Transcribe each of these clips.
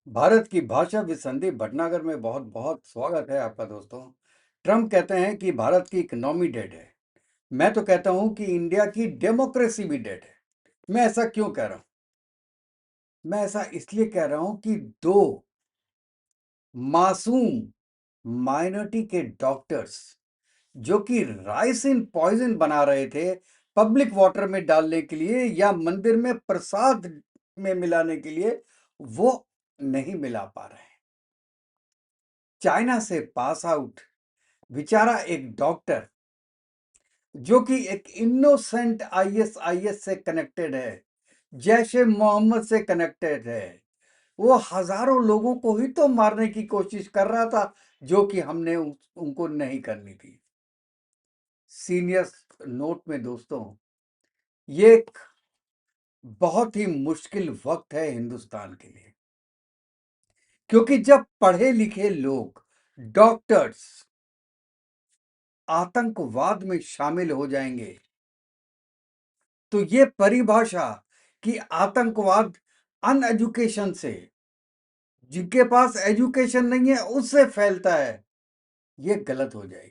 भारत की भाषा विसंधि भटनागर में बहुत बहुत स्वागत है आपका दोस्तों। ट्रम्प कहते हैं कि भारत की इकोनॉमी डेड है। मैं तो कहता हूं कि इंडिया की डेमोक्रेसी भी डेड है। मैं ऐसा क्यों कह रहा हूं? मैं ऐसा इसलिए कह रहा हूं कि दो मासूम माइनॉरिटी के डॉक्टर्स जो कि राइस इन पॉइजन बना रहे थे पब्लिक वाटर में डालने के लिए या मंदिर में प्रसाद में मिलाने के लिए, वो नहीं मिला पा रहे हैं। चाइना से पास आउट बेचारा एक डॉक्टर जो कि एक इनोसेंट आईएसआईएस से कनेक्टेड है, जैश ए मोहम्मद से कनेक्टेड है, वो हजारों लोगों को ही तो मारने की कोशिश कर रहा था, जो कि हमने उनको नहीं करनी थी। सीनियर नोट में दोस्तों, ये एक बहुत ही मुश्किल वक्त है हिंदुस्तान के लिए, क्योंकि जब पढ़े लिखे लोग, डॉक्टर्स आतंकवाद में शामिल हो जाएंगे, तो ये परिभाषा कि आतंकवाद अनएजुकेशन से, जिनके पास एजुकेशन नहीं है उससे फैलता है, ये गलत हो जाएगी।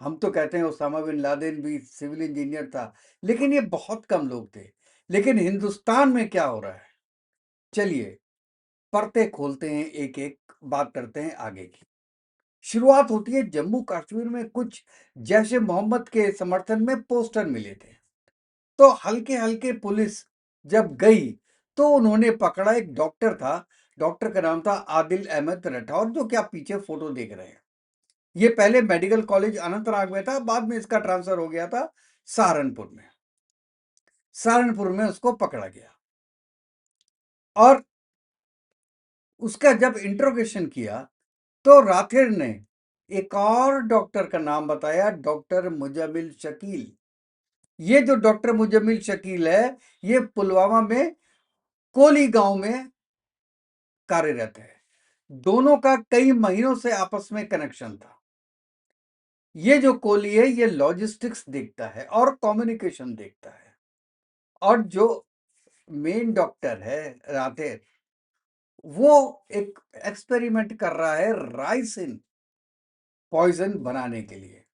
हम तो कहते हैं ओसामा बिन लादेन भी सिविल इंजीनियर था, लेकिन ये बहुत कम लोग थे। लेकिन हिंदुस्तान में क्या हो रहा है, चलिए पर्दे खोलते हैं, एक एक बात करते हैं आगे की। शुरुआत होती है जम्मू कश्मीर में कुछ जैश ए मोहम्मद के समर्थन में पोस्टर मिले थे, तो हल्के हल्के पुलिस जब गई तो उन्होंने पकड़ा, एक डॉक्टर था, डॉक्टर का नाम था आदिल अहमद राठौर, जो कि आप पीछे फोटो देख रहे हैं। ये पहले मेडिकल कॉलेज अनंतनाग में था, बाद में इसका ट्रांसफर हो गया था सहारनपुर में। सहारनपुर में उसको पकड़ा गया और उसका जब इंट्रोगेशन किया तो राठौर ने एक और डॉक्टर का नाम बताया, डॉक्टर मुजम्मिल शकील। ये जो डॉक्टर मुजम्मिल शकील है, ये पुलवामा में कोली गांव में कार्यरत है। दोनों का कई महीनों से आपस में कनेक्शन था। ये जो कोली है, ये लॉजिस्टिक्स देखता है और कम्युनिकेशन देखता है, और जो मेन डॉक्टर है राधेर, वो एक एक्सपेरिमेंट कर रहा है राइसिन पॉइजन बनाने के लिए,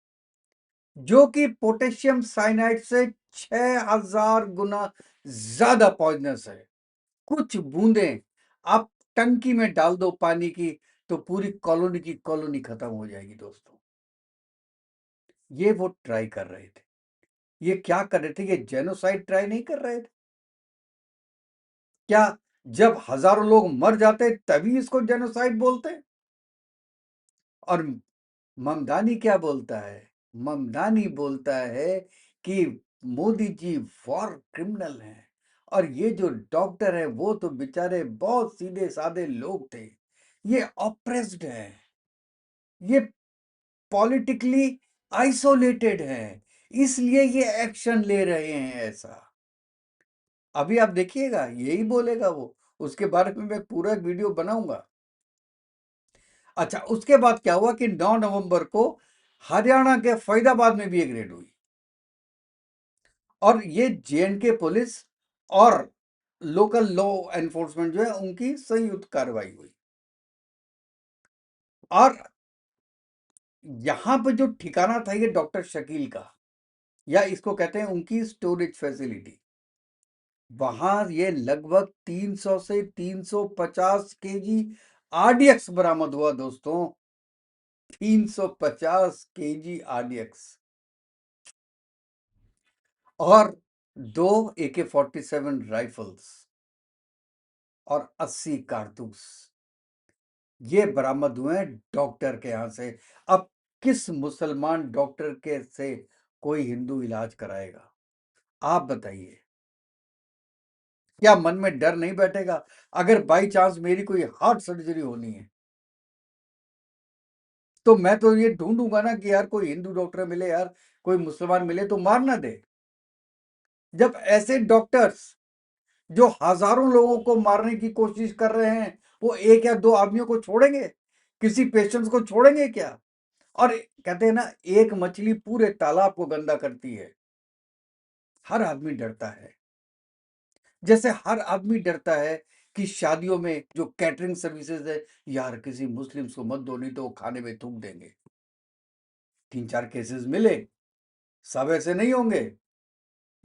जो कि पोटेशियम साइनाइड से 6000 गुना ज्यादा पॉइजनस है। कुछ बूंदें आप टंकी में डाल दो पानी की, तो पूरी कॉलोनी की कॉलोनी खत्म हो जाएगी दोस्तों। ये वो ट्राई कर रहे थे। ये क्या कर रहे थे? ये जेनोसाइड ट्राई नहीं कर रहे थे क्या? जब हजारों लोग मर जाते तभी इसको जेनोसाइड बोलते? और ममदानी क्या बोलता है? ममदानी बोलता है कि मोदी जी वॉर क्रिमिनल हैं, और ये जो डॉक्टर है वो तो बेचारे बहुत सीधे साधे लोग थे, ये ऑप्रेस्ड है, ये पॉलिटिकली आइसोलेटेड है, इसलिए ये एक्शन ले रहे हैं ऐसा। अभी आप देखिएगा यही बोलेगा वो, उसके बारे में मैं पूरा वीडियो बनाऊंगा। अच्छा, उसके बाद क्या हुआ कि 9 नवंबर को हरियाणा के फरीदाबाद में भी एक रेड हुई, और ये जेएंडके पुलिस और लोकल लॉ एनफोर्समेंट जो है उनकी संयुक्त कार्रवाई हुई। और यहां पर जो ठिकाना था ये डॉक्टर शकील का, या इसको कहते हैं उनकी स्टोरेज फैसिलिटी, वहां ये लगभग 300 से 350 केजी आरडीएक्स बरामद हुआ दोस्तों। 350 केजी आरडीएक्स और 2 AK-47 राइफल्स और 80 कारतूस, ये बरामद हुए हैं डॉक्टर के यहां से। अब किस मुसलमान डॉक्टर के से कोई हिंदू इलाज कराएगा? आप बताइए, क्या मन में डर नहीं बैठेगा? अगर बाई चांस मेरी कोई हार्ट सर्जरी होनी है, तो मैं तो ये ढूंढूंगा ना कि यार कोई हिंदू डॉक्टर मिले, यार कोई मुसलमान मिले तो मार ना दे। जब ऐसे डॉक्टर्स जो हजारों लोगों को मारने की कोशिश कर रहे हैं, वो एक या दो आदमियों को छोड़ेंगे? किसी पेशेंट्स को छोड़ेंगे क्या? और कहते हैं ना, एक मछली पूरे तालाब को गंदा करती है। हर आदमी डरता है, जैसे हर आदमी डरता है कि शादियों में जो कैटरिंग सर्विसेज है, यार किसी मुस्लिम्स को मत दो, नहीं तो वो खाने में थूक देंगे। 3-4 केसेस मिले, सब ऐसे नहीं होंगे।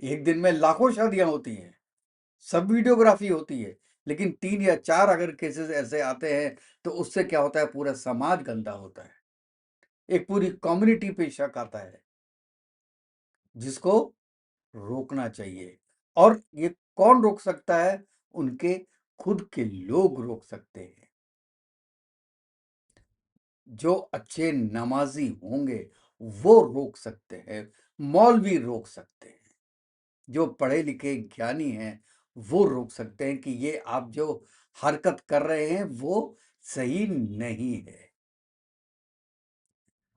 एक दिन में लाखों शादियां होती हैं, सब वीडियोग्राफी होती है, लेकिन 3 या 4 अगर केसेस ऐसे आते हैं तो उससे क्या होता है, पूरा समाज गंदा होता है, एक पूरी कम्युनिटी पे शक आता है, जिसको रोकना चाहिए। और ये कौन रोक सकता है? उनके खुद के लोग रोक सकते हैं। जो अच्छे नमाजी होंगे वो रोक सकते हैं, मौलवी रोक सकते हैं, जो पढ़े लिखे ज्ञानी हैं वो रोक सकते हैं कि ये आप जो हरकत कर रहे हैं वो सही नहीं है।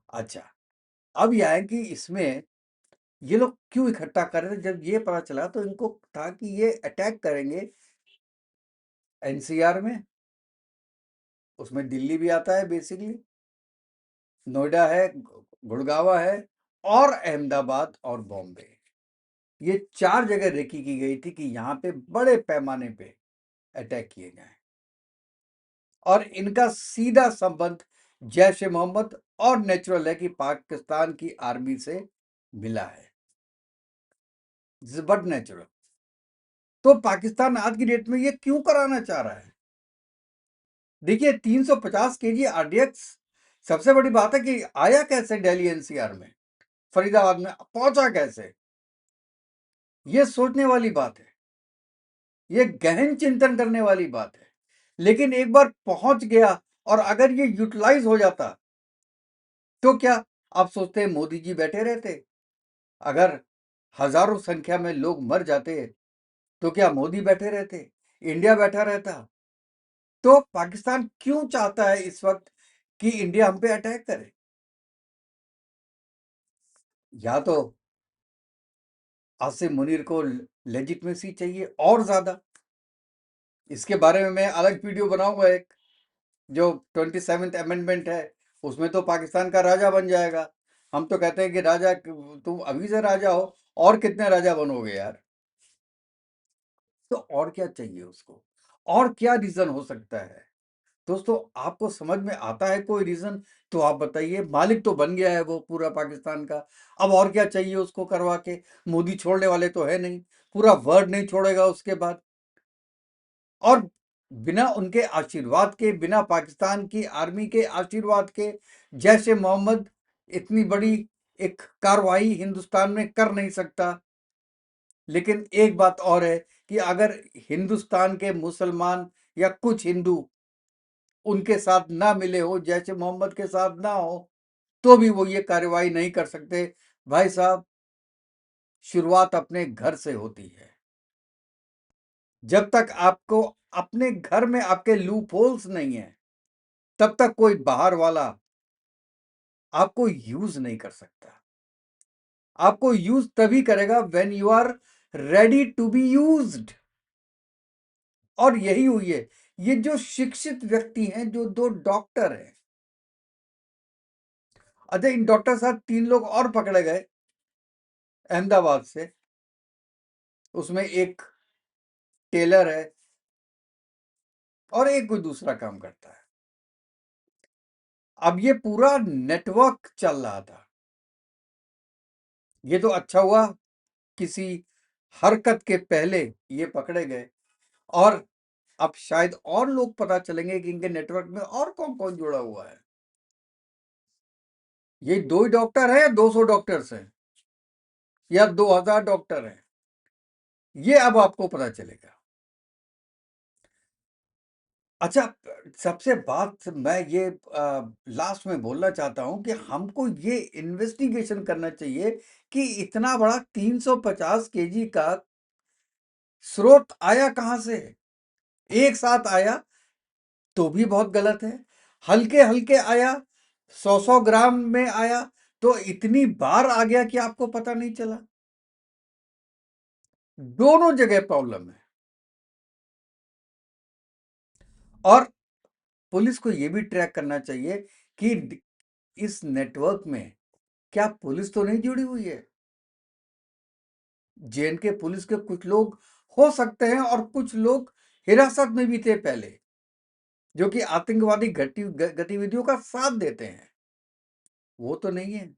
अच्छा, अब यह है कि इसमें ये लोग क्यों इकट्ठा कर रहे थे? जब ये पता चला तो इनको था कि ये अटैक करेंगे एनसीआर में, उसमें दिल्ली भी आता है बेसिकली, नोएडा है, गुड़गांव है, और अहमदाबाद और बॉम्बे। ये 4 जगह रेकी की गई थी कि यहाँ पे बड़े पैमाने पे अटैक किए जाएं, और इनका सीधा संबंध जैश ए मोहम्मद और नेचुरल है कि पाकिस्तान की आर्मी से मिला है, बट नेचुरल। तो पाकिस्तान आज की डेट में ये क्यों कराना चाह रहा है? देखिए 350 केजी आरडीएक्स, सबसे बड़ी बात है कि आया कैसे दिल्ली एनसीआर में, फरीदाबाद में पहुंचा कैसे? ये सोचने वाली बात है, ये गहन चिंतन करने वाली बात है। लेकिन एक बार पहुंच गया और अगर ये यूटिलाइज हो जाता तो क्या आप सोचते हैं मोदी जी बैठे रहते? अगर हजारों संख्या में लोग मर जाते तो क्या मोदी बैठे रहते, इंडिया बैठा रहता? तो पाकिस्तान क्यों चाहता है इस वक्त कि इंडिया हम पे अटैक करे? या तो आसिम मुनीर को लेजिटमेसी चाहिए और ज्यादा। इसके बारे में मैं अलग वीडियो बनाऊंगा एक, जो 27th अमेंडमेंट है उसमें तो पाकिस्तान का राजा बन जाएगा। हम तो कहते हैं कि राजा, तुम अभी से राजा हो, और कितने राजा बनोगे यार? तो और क्या चाहिए उसको, और क्या रीजन हो सकता है? दोस्तों, आपको समझ में आता है कोई रीजन? तो आप बताइए। मालिक तो बन गया है वो पूरा पाकिस्तान का, अब और क्या चाहिए उसको करवा के? मोदी छोड़ने वाले तो है नहीं, पूरा वर्ल्ड नहीं छोड़ेगा उसके बाद। और बिना उनके आशीर्वाद के, बिना पाकिस्तान की आर्मी के आशीर्वाद के, जैश ए मोहम्मद इतनी बड़ी एक कार्रवाई हिंदुस्तान में कर नहीं सकता। लेकिन एक बात और है कि अगर हिंदुस्तान के मुसलमान या कुछ हिंदू उनके साथ ना मिले हो, जैश ए मोहम्मद के साथ ना हो, तो भी वो ये कार्रवाई नहीं कर सकते। भाई साहब, शुरुआत अपने घर से होती है। जब तक आपको अपने घर में आपके लूप होल्स नहीं है, तब तक कोई बाहर वाला आपको यूज नहीं कर सकता। आपको यूज तभी करेगा when you are ready to be used. और यही हुई है। ये जो शिक्षित व्यक्ति हैं, जो 2 डॉक्टर हैं, अच्छा इन डॉक्टर साहब 3 लोग और पकड़े गए अहमदाबाद से, उसमें एक टेलर है और एक कोई दूसरा काम करता है। अब ये पूरा नेटवर्क चल रहा था। ये तो अच्छा हुआ किसी हरकत के पहले ये पकड़े गए, और अब शायद और लोग पता चलेंगे कि इनके नेटवर्क में और कौन कौन जुड़ा हुआ है। ये 2 ही डॉक्टर है या 200 डॉक्टर्स हैं या 2000 डॉक्टर हैं, ये अब आपको पता चलेगा। अच्छा, सबसे बात मैं ये लास्ट में बोलना चाहता हूं कि हमको ये इन्वेस्टिगेशन करना चाहिए कि इतना बड़ा 350 केजी का स्रोत आया कहां से? एक साथ आया तो भी बहुत गलत है, हल्के हल्के आया, 100 ग्राम में आया, तो इतनी बार आ गया कि आपको पता नहीं चला। दोनों जगह प्रॉब्लम है। और पुलिस को यह भी ट्रैक करना चाहिए कि इस नेटवर्क में क्या पुलिस तो नहीं जुड़ी हुई है? जेएनके पुलिस के कुछ लोग हो सकते हैं और कुछ लोग हिरासत में भी थे पहले, जो कि आतंकवादी गतिविधियों का साथ देते हैं, वो तो नहीं है।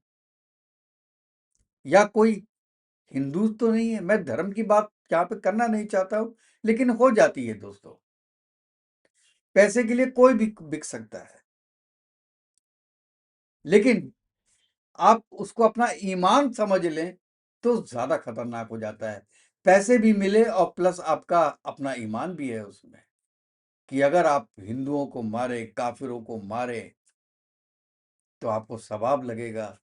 या कोई हिंदू तो नहीं है। मैं धर्म की बात यहाँ पे करना नहीं चाहता हूं, लेकिन हो जाती है दोस्तों। पैसे के लिए कोई भी बिक सकता है, लेकिन आप उसको अपना ईमान समझ लें तो ज्यादा खतरनाक हो जाता है। पैसे भी मिले और प्लस आपका अपना ईमान भी है उसमें, कि अगर आप हिंदुओं को मारे, काफिरों को मारे, तो आपको सवाब लगेगा,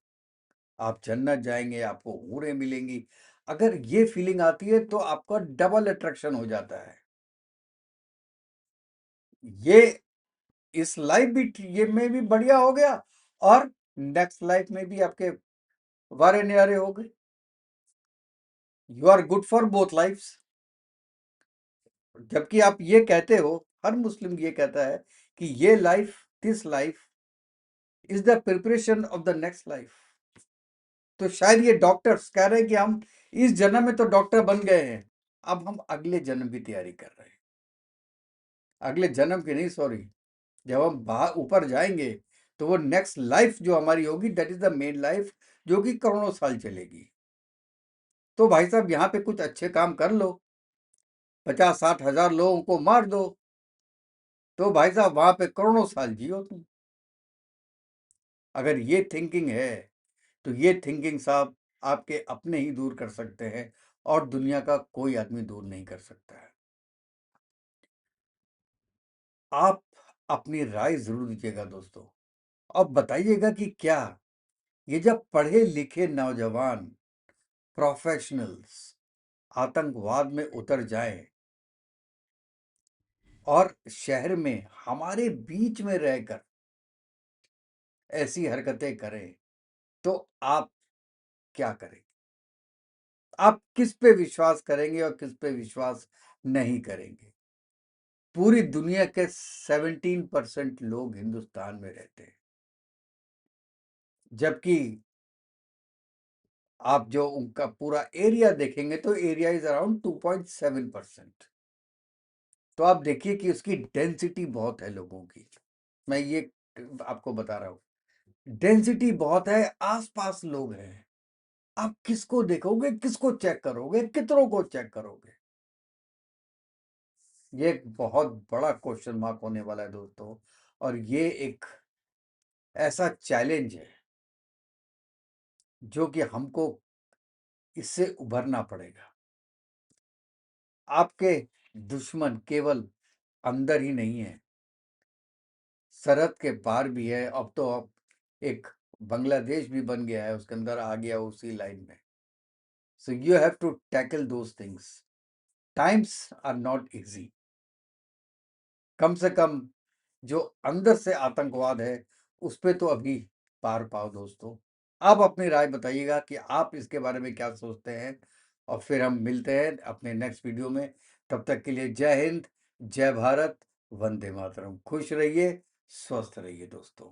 आप जन्नत जाएंगे, आपको हूरें मिलेंगी। अगर ये फीलिंग आती है तो आपका डबल अट्रैक्शन हो जाता है। ये इस लाइफ भी ये में भी बढ़िया हो गया, और नेक्स्ट लाइफ में भी आपके वारे न्यारे हो गए। You are good for both lifes. जबकि आप ये कहते हो, हर मुस्लिम ये कहता है कि ये life, this life is the preparation of the next life. तो शायद ये डॉक्टर्स कह रहे हैं कि हम इस जन्म में तो डॉक्टर बन गए हैं, अब हम अगले जन्म की तैयारी कर रहे हैं। अगले जन्म की नहीं, सॉरी, जब हम बाहर ऊपर जाएंगे तो वो नेक्स्ट लाइफ जो हमारी होगी, that is the main life, जो कि करोड़ों साल चलेगी। तो भाई साहब, यहाँ पे कुछ अच्छे काम कर लो, 50-60 हजार लोगों को मार दो, तो भाई साहब वहां पे करोड़ों साल जियो तुम। अगर ये थिंकिंग है, तो ये थिंकिंग साहब आपके अपने ही दूर कर सकते हैं, और दुनिया का कोई आदमी दूर नहीं कर सकता है। आप अपनी राय जरूर दीजिएगा दोस्तों, अब बताइएगा कि क्या ये जब पढ़े लिखे नौजवान प्रोफेशनल्स आतंकवाद में उतर जाएं और शहर में हमारे बीच में रहकर ऐसी हरकतें करें, तो आप क्या करेंगे? आप किस पे विश्वास करेंगे और किस पे विश्वास नहीं करेंगे? पूरी दुनिया के 17% लोग हिंदुस्तान में रहते हैं, जबकि आप जो उनका पूरा एरिया देखेंगे तो एरिया इज अराउंड 2.7%। तो आप देखिए कि उसकी डेंसिटी बहुत है लोगों की। मैं ये आपको बता रहा हूं, डेंसिटी बहुत है, आसपास लोग हैं। आप किसको देखोगे, किसको चेक करोगे, कितनों को चेक करोगे? ये एक बहुत बड़ा क्वेश्चन मार्क होने वाला है दोस्तों, और ये एक ऐसा चैलेंज है जो कि हमको इससे उभरना पड़ेगा। आपके दुश्मन केवल अंदर ही नहीं है, सरहद के पार भी है। अब एक बांग्लादेश भी बन गया है, उसके अंदर आ गया उसी लाइन में। So you have to tackle those things. Times are not easy. कम से कम जो अंदर से आतंकवाद है, उस पे तो अभी पार पाओ दोस्तों। आप अपनी राय बताइएगा कि आप इसके बारे में क्या सोचते हैं, और फिर हम मिलते हैं अपने नेक्स्ट वीडियो में। तब तक के लिए जय हिंद, जय भारत, वंदे मातरम। खुश रहिए, स्वस्थ रहिए दोस्तों।